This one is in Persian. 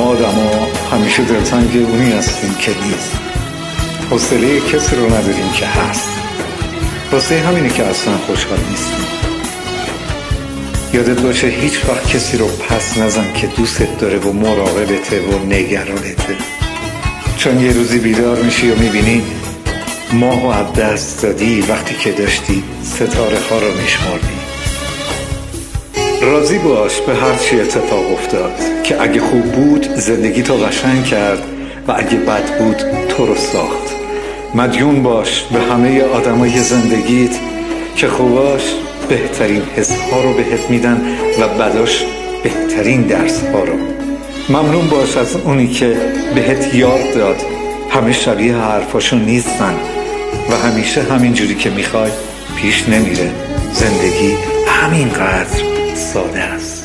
ما آدما همیشه دلتنگ اونی هستیم که نیست، حوصله کسی رو نداریم که هست. واسه همینه که اصلا خوشحال نیستیم. یادت باشه هیچ وقت کسی رو پس نزن که دوستت داره و مراقبته و نگرانته، چون یه روزی بیدار میشی و میبینی ماهو از دست دادی وقتی که داشتی ستاره ها رو میشمردی. راضی باش به هر چی اتفاق افتاد، که اگه خوب بود زندگی تو قشنگ کرد و اگه بد بود تو رو ساخت. مدیون باش به همه آدمای زندگیت که خوباش بهترین حس ها رو بهت میدن و بداش بهترین درس ها رو. ممنون باش از اونی که بهت یاد داد همه شبیه حرفاشو نیستن و همیشه همین جوری که میخوای پیش نمیره. زندگی همینقدر ساده است.